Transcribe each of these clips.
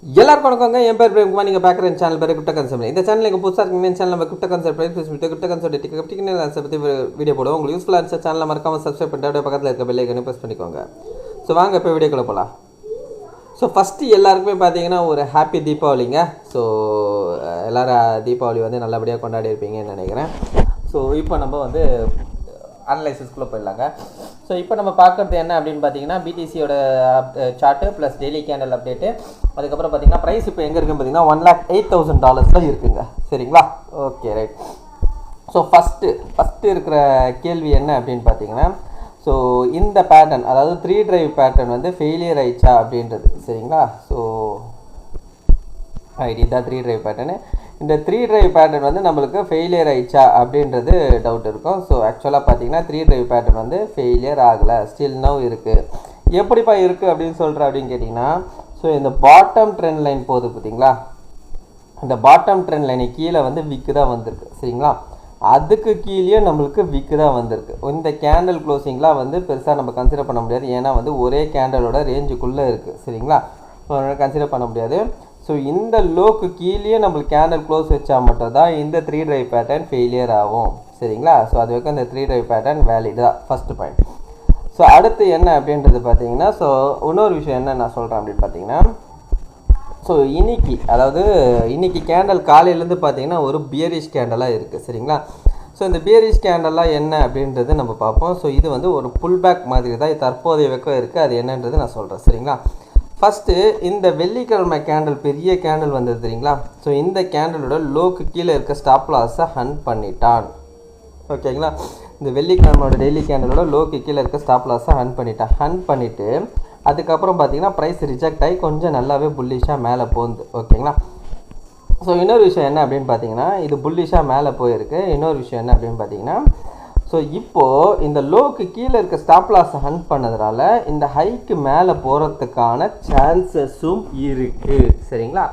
எல்லாருக்கும் வணக்கங்க. என் பேர் பிரேம்குமார். நீங்கள் பார்க்குற சேனல் பேர் கிரிப்டோ கான்செப்ட். இந்த சேனல் நீங்கள் புதுசாக இருக்கீங்க. இந்த சேனல் நம்ம கிரிப்டோ கான்செப்ட் கிரிப்டோ கான்செப்ட் பற்றி வீடியோ போடுவோம். உங்களுக்கு யூஸ்ஃபுல்லாக இருந்துச்சு சேனலில் மறக்காமல் சப்ஸ்கிரைப் பண்ணிட்டு அப்படியே பக்கத்தில் இருக்க பெல் ஐக்கானை ப்ரெஸ் பண்ணிக்கோங்க. ஸோ வாங்க இப்போ வீடியோக்குள்ள போகலாம். ஸோ ஃபஸ்ட்டு எல்லாருக்குமே பார்த்தீங்கன்னா ஒரு ஹாப்பி தீபாவளிங்க. ஸோ எல்லோரும் தீபாவளி வந்து நல்லபடியாக கொண்டாடி இருப்பீங்கன்னு நினைக்கிறேன். ஸோ இப்போ நம்ம வந்து அனலைசிஸ்குள்ளே போயிடலாங்க. ஸோ இப்போ நம்ம பார்க்குறது என்ன அப்படின்னு பார்த்தீங்கன்னா பிடிசியோட chart plus daily candle update. அதுக்கப்புறம் பார்த்தீங்கன்னா ப்ரைஸ் இப்போ எங்கே இருக்குன்னு பார்த்தீங்கன்னா $1,08,000 இருக்குங்க. சரிங்களா? Okay right. ஸோ ஃபஸ்ட்டு இருக்கிற கேள்வி என்ன அப்படின்னு பார்த்தீங்கன்னா, ஸோ இந்த பேட்டர்ன் அதாவது 3 drive பேட்டர்ன் வந்து ஃபெயிலியர் ஆயிடுச்சா அப்படின்றது. சரிங்களா? ஸோ இதுதான் 3 drive பேட்டர்னு. இந்த 3 drive பேட்டர்ன் வந்து நம்மளுக்கு ஃபெயிலியர் ஆயிடுச்சா அப்படின்றது டவுட் இருக்கும். ஸோ ஆக்சுவலாக பார்த்தீங்கன்னா 3 drive பேட்டர்ன் வந்து ஃபெயிலியர் ஆகலை, ஸ்டில் நவ் இருக்குது. எப்படிப்பா இருக்குது அப்படின்னு சொல்கிறேன் அப்படின்னு கேட்டிங்கன்னா, ஸோ இந்த பாட்டம் ட்ரெண்ட் லைன் போகுது பார்த்தீங்களா, இந்த பாட்டம் ட்ரெண்ட் லைனை கீழே வந்து விக்கு தான் வந்திருக்கு. சரிங்களா? அதுக்கு கீழே நம்மளுக்கு விக்கு தான் வந்திருக்கு. இந்த கேண்டல் க்ளோசிங்லாம் வந்து பெருசாக நம்ம கன்சிடர் பண்ண முடியாது. ஏன்னா வந்து ஒரே கேண்டலோட ரேஞ்சுக்குள்ளே இருக்குது. சரிங்களா? கன்சிடர் பண்ண முடியாது. ஸோ இந்த லோக்கு கீழே நம்மளுக்கு கேண்டல் க்ளோஸ் வச்சா மட்டும் தான் இந்த 3 drive பேட்டர்ன் ஃபெயிலியர் ஆகும். சரிங்களா? ஸோ அது வரைக்கும் இந்த 3 drive பேட்டர்ன் வேலிட் தான், ஃபஸ்ட்டு பாயிண்ட். ஸோ அடுத்து என்ன அப்படின்றது பார்த்தீங்கன்னா, ஸோ இன்னொரு விஷயம் என்ன நான் சொல்கிறேன் அப்படின்னு பார்த்தீங்கன்னா, ஸோ இன்னைக்கு கேண்டல் காலையிலேருந்து பார்த்தீங்கன்னா ஒரு பியரிஷ் கேண்டலாக இருக்குது. சரிங்களா? ஸோ இந்த பியரிஷ் கேண்டலாக என்ன அப்படின்றது நம்ம பார்ப்போம். ஸோ இது வந்து ஒரு புல் பேக் மாதிரி தான் தற்போதைய வரைக்கும் இருக்குது. அது என்னன்றது நான் சொல்கிறேன். சரிங்களா? ஃபஸ்ட்டு இந்த வெள்ளிக்கிழமை கேண்டல் பெரிய கேண்டல் வந்தது தெரியுங்களா? ஸோ இந்த கேண்டலோட லோக்கு கீழே இருக்க ஸ்டாப் லாஸை ஹண்ட் பண்ணிட்டான். ஓகேங்களா? இந்த வெள்ளிக்கிழமையோட டெய்லி கேண்டலோட லோக்கு கீழே இருக்க ஸ்டாப் லாஸை ஹண்ட் பண்ணிவிட்டு அதுக்கப்புறம் பார்த்தீங்கன்னா ப்ரைஸ் ரிஜெக்ட் ஆகி கொஞ்சம் நல்லாவே புல்லிஷாக மேலே போகுது. ஓகேங்களா? ஸோ இன்னொரு விஷயம் என்ன அப்படின்னு பார்த்தீங்கன்னா, இது புல்லிஷாக மேலே போயிருக்கு. இன்னொரு விஷயம் என்ன அப்படின்னு பார்த்தீங்கன்னா, ஸோ இப்போது இந்த லோக்கு கீழே இருக்க ஸ்டாப் லாஸை ஹண்ட் பண்ணதுனால இந்த ஹைக்கு மேலே போகிறதுக்கான சான்சஸும் இருக்குது. சரிங்களா?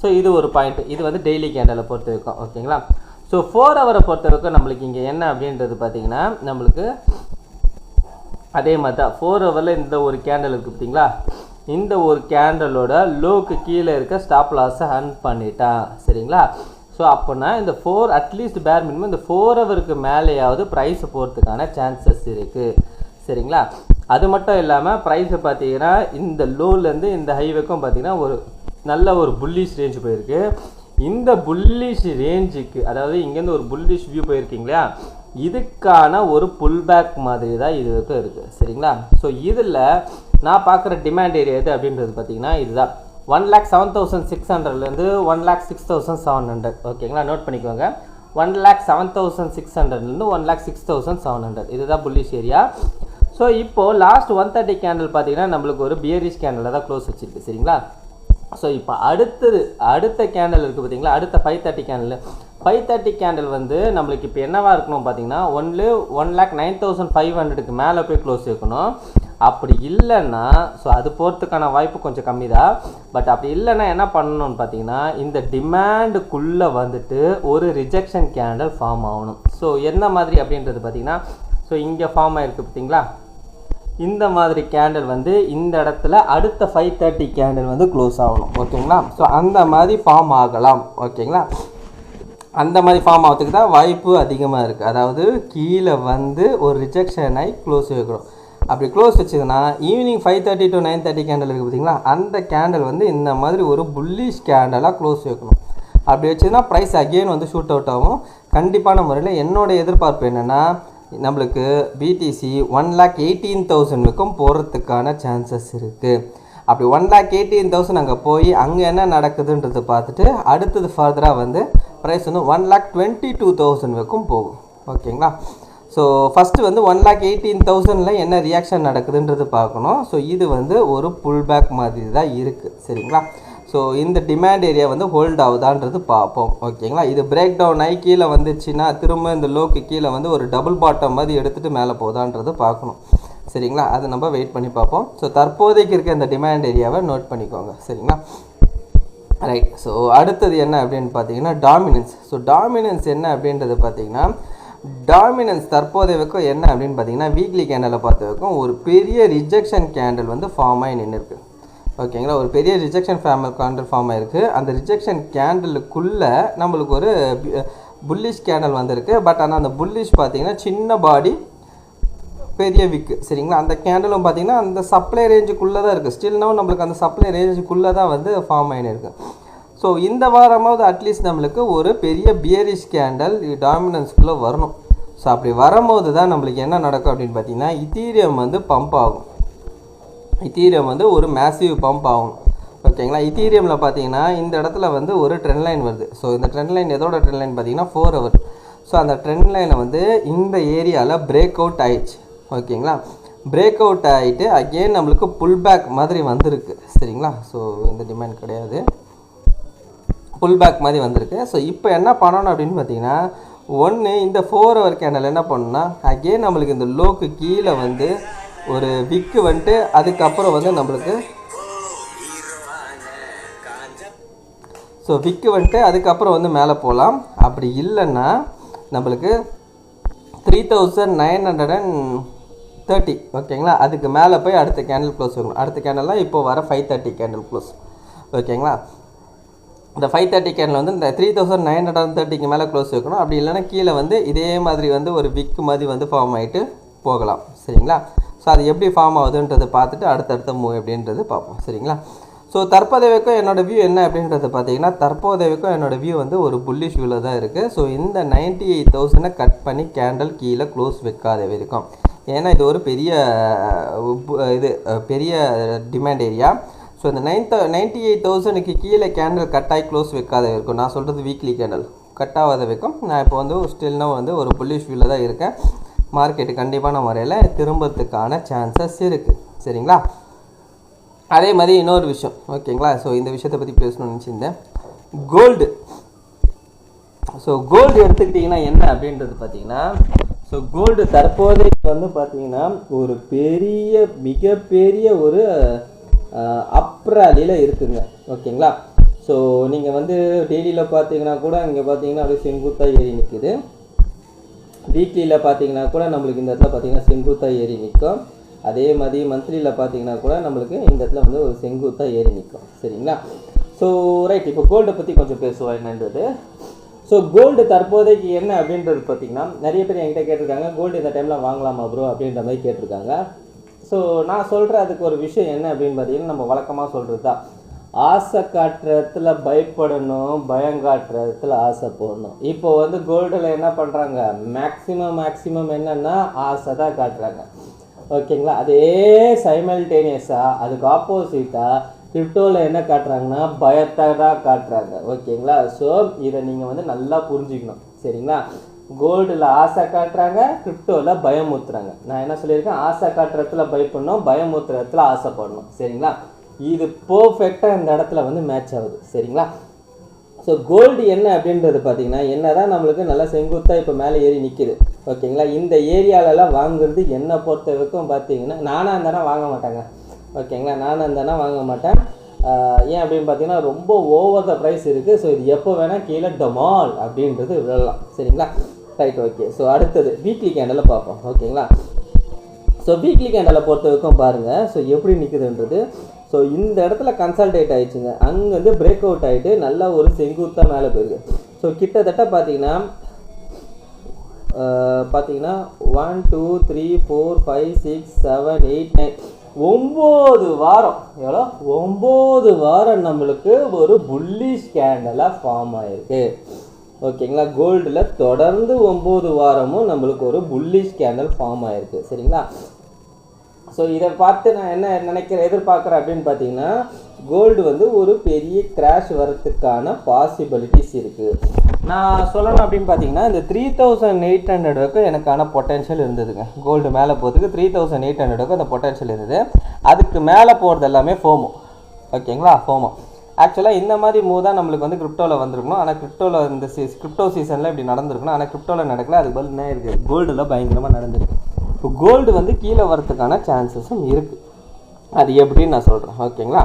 ஸோ இது ஒரு பாயிண்ட்டு. இது வந்து டெய்லி கேண்டலை பொறுத்த வரைக்கும். ஓகேங்களா? ஸோ 4 ஹவரை பொறுத்த வரைக்கும் நம்மளுக்கு இங்கே என்ன அப்படின்றது பார்த்தீங்கன்னா, நம்மளுக்கு அதே மாதிரி தான் 4 ஹவரில் இந்த ஒரு கேண்டல் இருக்குது பார்த்தீங்களா, இந்த ஒரு கேண்டலோட லோக்கு கீழே இருக்க ஸ்டாப் லாஸை ஹண்ட் பண்ணிட்டான். சரிங்களா? ஸோ அப்போனா இந்த 4 அட்லீஸ்ட் பேர் மினிமம் இந்த 4 ஹவருக்கு மேலேயாவது ப்ரைஸ் போகிறதுக்கான சான்சஸ் இருக்குது. சரிங்களா? அது மட்டும் இல்லாமல் ப்ரைஸை பார்த்தீங்கன்னா இந்த லோலேருந்து இந்த ஹைவேக்கும் பார்த்தீங்கன்னா ஒரு நல்ல ஒரு புல்லிஷ் ரேஞ்ச் போயிருக்கு. இந்த புல்லிஷ் ரேஞ்சுக்கு அதாவது இங்கேருந்து ஒரு புல்லிஷ் வியூ போயிருக்கீங்களா, இதுக்கான ஒரு புல் பேக் மாதிரி தான் இது வரைக்கும் இருக்குது. சரிங்களா? ஸோ இதில் நான் பார்க்குற டிமாண்ட் ஏரியா எது அப்படின்றது பார்த்தீங்கன்னா இதுதான், 1,07,600லேருந்து 1,06,700. ஓகேங்களா? நோட் பண்ணிக்கோங்க. 1,07,600லேருந்து 1,06,700 இதுதான் புல்லிஷ் ஏரியா. ஸோ இப்போது லாஸ்ட் 130 கேண்டில் பார்த்தீங்கன்னா நம்மளுக்கு ஒரு பியரிஷ் கேண்டில் தான் க்ளோஸ் வச்சுருக்கு. சரிங்களா? ஸோ இப்போ அடுத்த கேண்டில் இருக்குது பார்த்தீங்களா, அடுத்த 530 கேண்டில். 530 கேண்டில் வந்து நம்மளுக்கு இப்போ என்னவாக இருக்கணும் பார்த்தீங்கன்னா, 1,09,500க்கு மேலே போய் க்ளோஸ் இருக்கணும். அப்படி இல்லைன்னா ஸோ அது போகிறதுக்கான வாய்ப்பு கொஞ்சம் கம்மி தான். பட் அப்படி இல்லைன்னா என்ன பண்ணணும்னு பார்த்தீங்கன்னா, இந்த டிமாண்டுக்குள்ளே வந்துட்டு ஒரு ரிஜெக்ஷன் கேண்டில் ஃபார்ம் ஆகணும். ஸோ என்ன மாதிரி அப்படின்றது பார்த்தீங்கன்னா, ஸோ இங்கே ஃபார்ம் ஆகிருக்கு பார்த்தீங்களா, இந்த மாதிரி கேண்டில் வந்து இந்த இடத்துல அடுத்த 530 கேண்டில் வந்து க்ளோஸ் ஆகணும். ஓகேங்களா? ஸோ அந்த மாதிரி ஃபார்ம் ஆகலாம். ஓகேங்களா? அந்த மாதிரி ஃபார்ம் ஆகிறதுக்கு தான் வாய்ப்பு அதிகமாக இருக்குது. அதாவது கீழே வந்து ஒரு ரிஜெக்ஷன் ஆகி க்ளோஸ் வைக்கணும். அப்படி க்ளோஸ் வச்சதுன்னா ஈவினிங் 5:30 to 9:30 கேண்டில் இருக்குது பார்த்தீங்களா, அந்த கேண்டில் வந்து இந்த மாதிரி ஒரு புல்லிஷ் கேண்டலாக க்ளோஸ் வைக்கணும். அப்படி வச்சதுன்னா ப்ரைஸ் அகெயின் வந்து ஷூட் அவுட் ஆகும். கண்டிப்பான முறையில் என்னோடய எதிர்பார்ப்பு என்னென்னா, நம்மளுக்கு பிடிசி 1,18,000க்கும் போகிறதுக்கான சான்சஸ் இருக்குது. அப்படி 1,18,000 அங்கே போய் அங்கே என்ன நடக்குதுன்றது பார்த்துட்டு அடுத்தது ஃபர்தராக வந்து ப்ரைஸ் வந்து 1,22,000க்கும் போகும். ஓகேங்களா? ஸோ ஃபஸ்ட்டு வந்து 1,18,000ல் என்ன ரியாக்ஷன் நடக்குதுன்றது பார்க்கணும். ஸோ இது வந்து ஒரு புல் பேக் மாதிரி தான் இருக்குது. சரிங்களா? ஸோ இந்த டிமாண்ட் ஏரியா வந்து ஹோல்ட் ஆகுதான்றது பார்ப்போம். ஓகேங்களா? இது பிரேக் டவுன் ஆகி கீழே வந்துச்சுன்னா திரும்ப இந்த லோக்கு கீழே வந்து ஒரு டபுள் பாட்டம் மாதிரி எடுத்துகிட்டு மேலே போகுதான்றது பார்க்கணும். சரிங்களா? அது நம்ம வெயிட் பண்ணி பார்ப்போம். ஸோ தற்போதைக்கு இருக்க இந்த டிமாண்ட் ஏரியாவை நோட் பண்ணிக்கோங்க. சரிங்களா? ரைட். ஸோ அடுத்தது என்ன அப்படின்னு பார்த்தீங்கன்னா டாமினன்ஸ். ஸோ டாமினன்ஸ் என்ன அப்படின்றது பார்த்தீங்கன்னா, டாமினன்ஸ் தற்போதைய வரைக்கும் என்ன அப்படின்னு பார்த்தீங்கன்னா, வீக்லி கேண்டலை பார்த்த வரைக்கும் ஒரு பெரிய ரிஜெக்ஷன் கேண்டில் வந்து ஃபார்ம் ஆகி நின்று இருக்குது. ஓகேங்களா. ஒரு பெரிய ரிஜெக்ஷன் கேண்டில் ஃபார்ம் ஆயிருக்கு. அந்த ரிஜெக்ஷன் கேண்டலுக்குள்ளே நம்மளுக்கு ஒரு புல்லிஷ் கேண்டல் வந்திருக்கு. பட் ஆனால் அந்த புல்லிஷ் பார்த்தீங்கன்னா சின்ன பாடி பெரிய விக்கு, சரிங்களா. அந்த கேண்டலும் பார்த்தீங்கன்னா அந்த சப்ளை ரேஞ்சுக்குள்ளே தான் இருக்குது. ஸ்டில்னா நம்மளுக்கு அந்த சப்ளை ரேஞ்சுக்குள்ளே தான் வந்து ஃபார்ம் ஆகிருக்கு. ஸோ இந்த வாரமாவது அட்லீஸ்ட் நம்மளுக்கு ஒரு பெரிய பியரிஷ் கேண்டல் டாமினன்ஸ்குள்ளே வரணும். ஸோ அப்படி வரும்போது தான் நம்மளுக்கு என்ன நடக்கும் அப்படின்னு பார்த்தீங்கன்னா இத்தீரியம் வந்து பம்ப் ஆகும். இத்தீரியம் வந்து ஒரு மேசிவ் பம்ப் ஆகும். ஓகேங்களா. இத்தீரியமில் பார்த்தீங்கன்னா இந்த இடத்துல வந்து ஒரு ட்ரெண்ட் லைன் வருது. ஸோ இந்த ட்ரெண்ட் லைன் எதோட ட்ரெண்ட் லைன் பார்த்தீங்கன்னா 4 hour. ஸோ அந்த ட்ரெண்ட் லைனை வந்து இந்த ஏரியாவில் பிரேக் அவுட் ஆயிடுச்சு. ஓகேங்களா. பிரேக் அவுட் ஆகிட்டு அகெயின் நம்மளுக்கு புல் பேக் மாதிரி வந்திருக்கு, சரிங்களா. ஸோ இந்த டிமாண்ட் கிடையாது, புல் பேக் மாதிரி வந்திருக்கு. ஸோ இப்போ என்ன பண்ணணும் அப்படின்னு பார்த்தீங்கன்னா ஒன்று இந்த 4 hour கேண்டல் என்ன பண்ணணும்னா அகெயின் நம்மளுக்கு இந்த லோக்கு கீழே வந்து ஒரு விக்கு வந்துட்டு அதுக்கப்புறம் வந்து நம்மளுக்கு ஸோ விக்கு வந்துட்டு அதுக்கப்புறம் வந்து மேலே போகலாம். அப்படி இல்லைன்னா நம்மளுக்கு 3930, ஓகேங்களா. அதுக்கு மேலே போய் அடுத்த கேண்டில் க்ளோஸ் வரும். அடுத்த கேண்டல்லாம் இப்போ வர 530 கேண்டில் க்ளோஸ், ஓகேங்களா. இந்த 530 கேண்டில் வந்து இந்த 3930க்கு மேலே க்ளோஸ் வைக்கணும். அப்படி இல்லைன்னா கீழே வந்து இதே மாதிரி வந்து ஒரு விக்கு மாதிரி வந்து ஃபார்ம் ஆகிட்டு போகலாம், சரிங்களா. ஸோ அது எப்படி ஃபார்ம் ஆகுதுன்றதை பார்த்துட்டு அடுத்தடுத்த மூவ் எப்படின்றது பார்ப்போம், சரிங்களா. ஸோ தற்போதைக்கும் என்னோடய வியூ என்ன அப்படின்றது பார்த்தீங்கன்னா தற்போதைக்கும் என்னோடய வியூ வந்து ஒரு புல்லிஷ் வியூவில் தான் இருக்குது. ஸோ இந்த 98,000 கட் பண்ணி கேண்டல் கீழே க்ளோஸ் வைக்காத வரைக்கும், ஏன்னா இது ஒரு பெரிய டிமாண்ட் ஏரியா. ஸோ இந்த 98,000க்கு கீழே கேண்டல் கட்டாகி க்ளோஸ் வைக்காத வரைக்கும், நான் சொல்கிறது வீக்லி கேண்டல் கட் ஆகாத வரைக்கும் நான் இப்போ வந்து ஸ்டில்னா வந்து ஒரு புல்லிஷ் வியூவில் தான் இருக்கேன். மார்க்கெட்டு கண்டிப்பான முறையில் திரும்பறதுக்கான சான்சஸ் இருக்குது, சரிங்களா. அதே மாதிரி இன்னொரு விஷயம், ஓகேங்களா. ஸோ இந்த விஷயத்தை பற்றி பேசணும்னு நினச்சிருந்தேன். கோல்டு. ஸோ கோல்டு எடுத்துக்கிட்டிங்கன்னா என்ன அப்படின்றது பார்த்தீங்கன்னா ஸோ கோல்டு தற்போதைக்கு வந்து பார்த்தீங்கன்னா ஒரு மிகப்பெரிய ஒரு அப்ராலியில் இருக்குங்க, ஓகேங்களா. ஸோ நீங்கள் வந்து டெய்லியில் பார்த்தீங்கன்னா கூட இங்கே பார்த்தீங்கன்னா அப்படியே செங்குத்தாக ஏறி நிற்குது. வீக்லியில் பார்த்தீங்கன்னா கூட நம்மளுக்கு இந்த இடத்துல பார்த்தீங்கன்னா செங்குத்தாக ஏறி நிற்கும். அதே மாதிரி மந்த்லியில் பார்த்தீங்கன்னா கூட நம்மளுக்கு இந்த இடத்துல வந்து ஒரு செங்குத்தாக ஏறி நிற்கும், சரிங்களா. ஸோ ரைட், இப்போ கோல்டை பற்றி கொஞ்சம் பேசுவோம் என்னன்றது. ஸோ கோல்டு தற்போதைக்கு என்ன அப்படின்றது பார்த்தீங்கன்னா நிறைய பேர் என்கிட்ட கேட்டிருக்காங்க, கோல்டு இந்த டைமில் வாங்கலாமா ப்ரோ அப்படின்ற மாதிரி கேட்டிருக்காங்க. ஸோ நான் சொல்கிற அதுக்கு ஒரு விஷயம் என்ன அப்படின்னு பார்த்தீங்கன்னா நம்ம வழக்கமாக சொல்கிறது தான், ஆசை காட்டுறதுல பயப்படணும், பயங்காட்டுறதுல ஆசை போடணும். இப்போ வந்து கோல்டில் என்ன பண்ணுறாங்க, மேக்ஸிமம் என்னென்னா ஆசை தான் காட்டுறாங்க, ஓகேங்களா. அதே சைமல்டேனியஸாக அதுக்கு ஆப்போசிட்டாக கிரிப்டோவில் என்ன காட்டுறாங்கன்னா பயத்தை தான் காட்டுறாங்க, ஓகேங்களா. ஸோ இதை நீங்கள் வந்து நல்லா புரிஞ்சுக்கணும், சரிங்களா. கோல்டில் ஆசை காட்டுறாங்க, கிரிப்டோவில் பயமுத்துறாங்க. நான் என்ன சொல்லியிருக்கேன், ஆசை காட்டுறதுல பயப்படணும், பயமுத்துறதுல ஆசைப்படணும், சரிங்களா. இது பர்ஃபெக்டாக இந்த இடத்துல வந்து மேட்ச் ஆகுது, சரிங்களா. ஸோ கோல்டு என்ன அப்படின்றது பார்த்தீங்கன்னா என்ன தான் நம்மளுக்கு நல்லா செங்குத்தாக இப்போ மேலே ஏறி நிற்கிது, ஓகேங்களா. இந்த ஏரியாலெலாம் வாங்குறது என்னை பொறுத்த வரைக்கும் பார்த்தீங்கன்னா நானாக இருந்தானா வாங்க மாட்டாங்க, ஓகேங்களா. நானாக இருந்தானா வாங்க மாட்டேன். ஏன் அப்படின்னு பார்த்தீங்கன்னா ரொம்ப ஓவர் த ப்ரைஸ் இருக்குது. ஸோ இது எப்போ வேணால் கீழே டமால் அப்படின்றது விழலாம், சரிங்களா. Right, okay. ஸோ அடுத்தது வீக்லி கேண்டலை பார்ப்போம், ஓகேங்களா. ஸோ வீக்லி கேண்டலை பொறுத்த வரைக்கும் பாருங்கள் ஸோ எப்படி நிற்குதுன்றது. ஸோ இந்த இடத்துல கன்சல்டேட் ஆகிடுச்சுங்க, அங்கேருந்து பிரேக் அவுட் ஆகிட்டு நல்லா ஒரு செங்குத்தாக மேலே போயிருக்கு. ஸோ கிட்டத்தட்ட பார்த்தீங்கன்னா 1 2 3 4 5 6 7 8 9 9 வாரம், எவ்வளோ 9 வாரம் நம்மளுக்கு ஒரு புல்லிஷ் கேண்டலாக ஃபார்ம் ஆகிருக்கு, ஓகேங்களா. கோல்டில் தொடர்ந்து 9 வாரமும் நம்மளுக்கு ஒரு புல்லிஷ் கேண்டல் ஃபார்ம் ஆகிருக்கு, சரிங்களா. ஸோ இதை பார்த்து நான் என்ன எதிர்பார்க்குறேன் அப்படின்னு பார்த்தீங்கன்னா கோல்டு வந்து ஒரு பெரிய கிராஷ் வரத்துக்கான பாசிபிலிட்டிஸ் இருக்குது. நான் சொல்லணும் அப்படின்னு பார்த்தீங்கன்னா இந்த 3800 வரைக்கும் எனக்கான பொட்டென்ஷியல் இருந்ததுங்க. கோல்டு மேலே போகிறதுக்கு 3800 வரைக்கும் அந்த பொட்டென்ஷியல் இருந்தது. அதுக்கு மேலே போகிறது எல்லாமே ஃபோமோ, ஓகேங்களா. ஃபோமோ ஆக்சுவலாக இந்த மாதிரி மூவ் தான் நம்மளுக்கு வந்து கிரிப்டோவில் வந்திருக்கணும். ஆனால் கிரிப்டோவில் இந்த கிரிப்டோ சீசனில் இப்படி நடந்திருக்கணும். ஆனால் கிரிப்டோவில் நடக்கல. அதுக்கு பதில் என்ன இருக்குது, கோல்டில் பயங்கரமாக நடந்திருக்கு. இப்போ கோல்டு வந்து கீழே வரத்துக்கான சான்சஸும் இருக்குது. அது எப்படின்னு நான் சொல்கிறேன், ஓகேங்களா.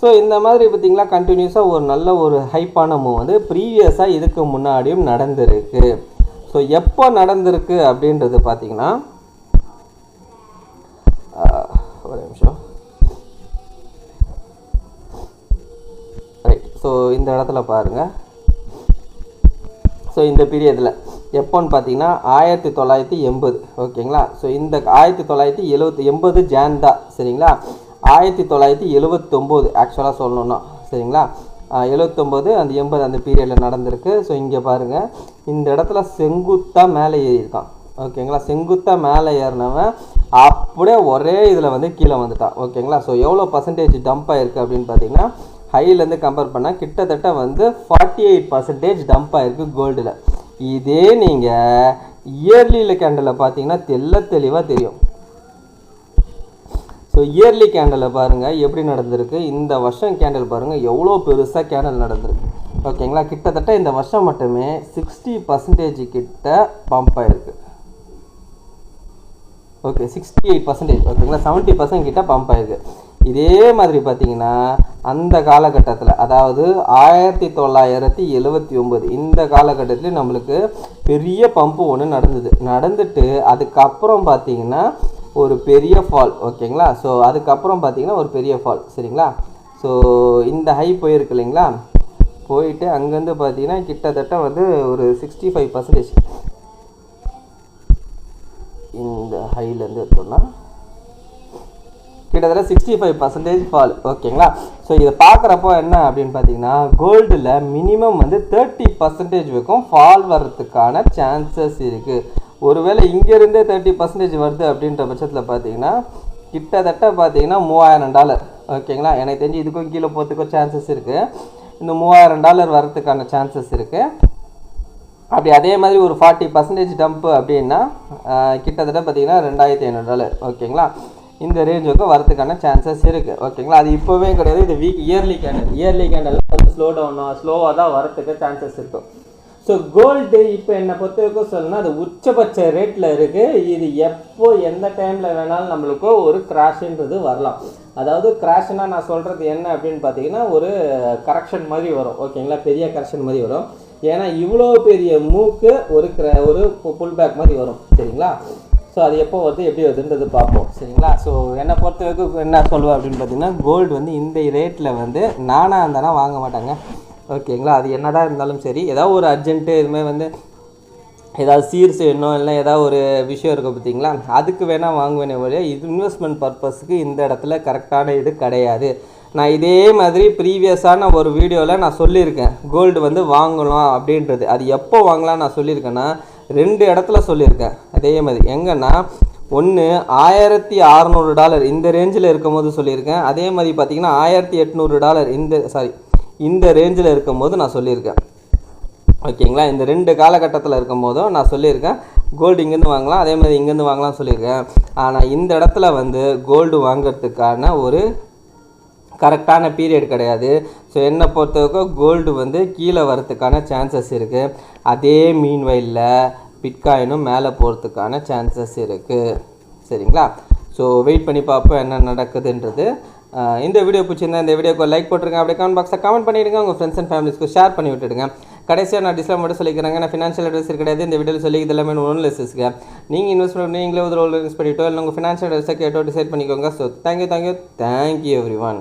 ஸோ இந்த மாதிரி பார்த்திங்களா கண்டினியூஸாக ஒரு நல்ல ஒரு ஹைப்பான மூவ் வந்து ப்ரீவியஸாக இதுக்கு முன்னாடியும் நடந்திருக்கு. ஸோ எப்போ நடந்திருக்கு அப்படின்றது பார்த்திங்கன்னா ஒரு நிமிஷம். ஸோ இந்த இடத்துல பாருங்கள். ஸோ இந்த பீரியடில் எப்போன்னு பார்த்தீங்கன்னா 1980 ஓகேங்களா. ஸோ இந்த 1980 ஜான் தான் சரிங்களா. 1979 ஆக்சுவலாக சொல்லணுன்னா சரிங்களா. 79 அந்த 80 அந்த பீரியடில் நடந்திருக்கு. ஸோ இங்கே பாருங்கள், இந்த இடத்துல செங்குத்தாக மேலே ஏறியிருக்கான் ஓகேங்களா. செங்குத்தாக மேலே ஏறினவன் அப்படியே ஒரே இதில் வந்து கீழே வந்துட்டான் ஓகேங்களா. ஸோ எவ்வளோ பர்சன்டேஜ் டம்ப் ஆகிருக்கு அப்படின்னு பார்த்தீங்கன்னா, ஹைலேருந்து கம்பேர் பண்ணால் கிட்டத்தட்ட வந்து 48% டம்ப் ஆகிருக்கு கோல்டில். இதே நீங்கள் இயர்லியில் கேண்டலில் பார்த்தீங்கன்னா தெளிவாக தெரியும். ஸோ இயர்லி கேண்டலில் பாருங்கள் எப்படி நடந்திருக்கு. இந்த வருஷம் கேண்டல் பாருங்கள் எவ்வளோ பெருசாக கேண்டல் நடந்திருக்கு ஓகேங்களா. கிட்டத்தட்ட இந்த வருஷம் மட்டுமே 60% கிட்ட பம்ப் ஆகிருக்கு. ஓகே 68% ஓகேங்களா. 70% கிட்ட பம்ப் ஆகிருக்கு. இதே மாதிரி பார்த்தீங்கன்னா அந்த காலகட்டத்தில், அதாவது 1979 இந்த காலகட்டத்தில் நம்மளுக்கு பெரிய பம்பு ஒன்று நடந்துட்டு அதுக்கப்புறம் பார்த்தீங்கன்னா ஒரு பெரிய ஃபால் ஓகேங்களா. ஸோ அதுக்கப்புறம் பார்த்தீங்கன்னா ஒரு பெரிய ஃபால் சரிங்களா. ஸோ இந்த ஹை போயிருக்கு இல்லைங்களா, போயிட்டு அங்கேருந்து பார்த்தீங்கன்னா கிட்டத்தட்ட வந்து ஒரு 65% இந்த ஹைலேருந்து எடுத்தோம்னா கிட்டத்தட்ட 65% ஃபால் ஓகேங்களா. ஸோ இதை பார்க்குறப்போ என்ன அப்படின்னு பார்த்தீங்கன்னா, கோல்டில் மினிமம் வந்து 30% வரைக்கும் ஃபால் வர்றதுக்கான சான்சஸ் இருக்குது. ஒருவேளை இங்கேருந்தே 30% வருது அப்படின்ற பட்சத்தில் பார்த்தீங்கன்னா கிட்டத்தட்ட பார்த்தீங்கன்னா $3000 ஓகேங்களா. எனக்கு தெரிஞ்சு இதுக்கும் கீழே போகிறதுக்கும் சான்சஸ் இருக்குது. இந்த $3000 வர்றதுக்கான சான்சஸ் இருக்குது. அப்படி அதே மாதிரி ஒரு 40% டம்ப்பு அப்படின்னா கிட்டத்தட்ட பார்த்தீங்கன்னா $2500 ஓகேங்களா. இந்த ரேஞ்சுக்கு வரதுக்கான சான்சஸ் இருக்குது ஓகேங்களா. அது இப்போவே கிடையாது, இது இயர்லி கேண்டல் வந்து ஸ்லோவாக தான் வரத்துக்கு சான்சஸ் இருக்கும். ஸோ கோல்டு இப்போ என்னை பொறுத்த வரைக்கும் சொல்லணும்னா அது உச்சபட்ச ரேட்டில் இருக்குது. இது எப்போ எந்த டைமில் வேணாலும் நம்மளுக்கு ஒரு கிராஷ்ன்றது வரலாம். அதாவது கிராஷ்னா நான் சொல்கிறது என்ன அப்படின்னு பார்த்தீங்கன்னா ஒரு கரெக்ஷன் மாதிரி வரும் ஓகேங்களா. பெரிய கரெக்ஷன் மாதிரி வரும். ஏன்னா இவ்வளோ பெரிய மூக்கு ஒரு புல் பேக் மாதிரி வரும் சரிங்களா. ஸோ அது எப்போ வருது எப்படி வருதுன்றது பார்ப்போம் சரிங்களா. ஸோ என்னை பொறுத்த வரைக்கும் என்ன சொல்லுவேன் அப்படின்னு பார்த்தீங்கன்னா, கோல்டு வந்து இந்த ரேட்டில் வந்து நானாக இருந்தானா வாங்க மாட்டாங்க ஓகேங்களா. அது என்ன தான் இருந்தாலும் சரி, ஏதாவது ஒரு அர்ஜென்ட்டு இதுமாதிரி வந்து ஏதாவது சீர் செய்யணும் இல்லை ஏதாவது ஒரு விஷயம் இருக்குது பார்த்தீங்களா, அதுக்கு வேணால் வாங்குவேனே ஒழிய இது இன்வெஸ்ட்மெண்ட் பர்பஸுக்கு இந்த இடத்துல கரெக்டான இது கிடையாது. நான் இதே மாதிரி ப்ரீவியஸான ஒரு வீடியோவில் நான் சொல்லியிருக்கேன் கோல்டு வந்து வாங்கலாம் அப்படின்றது. அது எப்போ வாங்கலாம் நான் சொல்லியிருக்கேன்னா 2 இடத்துல சொல்லியிருக்கேன். அதே மாதிரி எங்கன்னா ஒன்று $1600 இந்த ரேஞ்சில் இருக்கும் போது சொல்லியிருக்கேன். அதே மாதிரி பார்த்தீங்கன்னா $1800 இந்த ரேஞ்சில் இருக்கும் போது நான் சொல்லியிருக்கேன் ஓகேங்களா. இந்த 2 காலகட்டத்தில் இருக்கும் போதும் நான் சொல்லியிருக்கேன் கோல்டு இங்கேருந்து வாங்கலாம், அதே மாதிரி இங்கேருந்து வாங்கலாம் சொல்லியிருக்கேன். ஆனால் இந்த இடத்துல வந்து கோல்டு வாங்கிறதுக்கான ஒரு கரெக்டான பீரியட் கிடையாது. ஸோ என்னை பொறுத்தவரைக்கும் கோல்டு வந்து கீழே வரத்துக்கான சான்சஸ் இருக்குது. அதே மீன்வெயிலில் பிட்காயினும் மேலே போகிறதுக்கான சான்சஸ் இருக்குது சரிங்களா. ஸோ வெயிட் பண்ணி பார்ப்போம் என்ன நடக்குதுன்றது. இந்த வீடியோ பிடிச்சிருந்தா இந்த வீடியோக்கு லைக் போட்டுருங்க. அப்படியே கமெண்ட் பாக்ஸில் கமெண்ட் பண்ணிவிடுங்க. உங்கள் ஃப்ரெண்ட்ஸ் அண்ட் ஃபேமிலிஸ்க்கு ஷேர் பண்ணி விட்டுடுங்க. கடைசியாக நான் டிஸ்லாம் மட்டும் சொல்லிக்கிறாங்க, நான் ஃபினான்ஷியல் அட்வைசர் கிடையாது. இந்த வீடியோவில் சொல்லிக்கிறது எல்லாமே ஒன்லெஸ்ஸுங்க. நீங்கள் இன்வெஸ்ட் பண்ணி நீங்களே ஒரு ரோல் இன்வெஸ்ட் பண்ணிவிட்டோ இல்லை உங்கள் ஃபினான்ஷியல் அட்வைஸை கேட்டோ டிசைட் பண்ணிக்கோங்க. So thank you every one.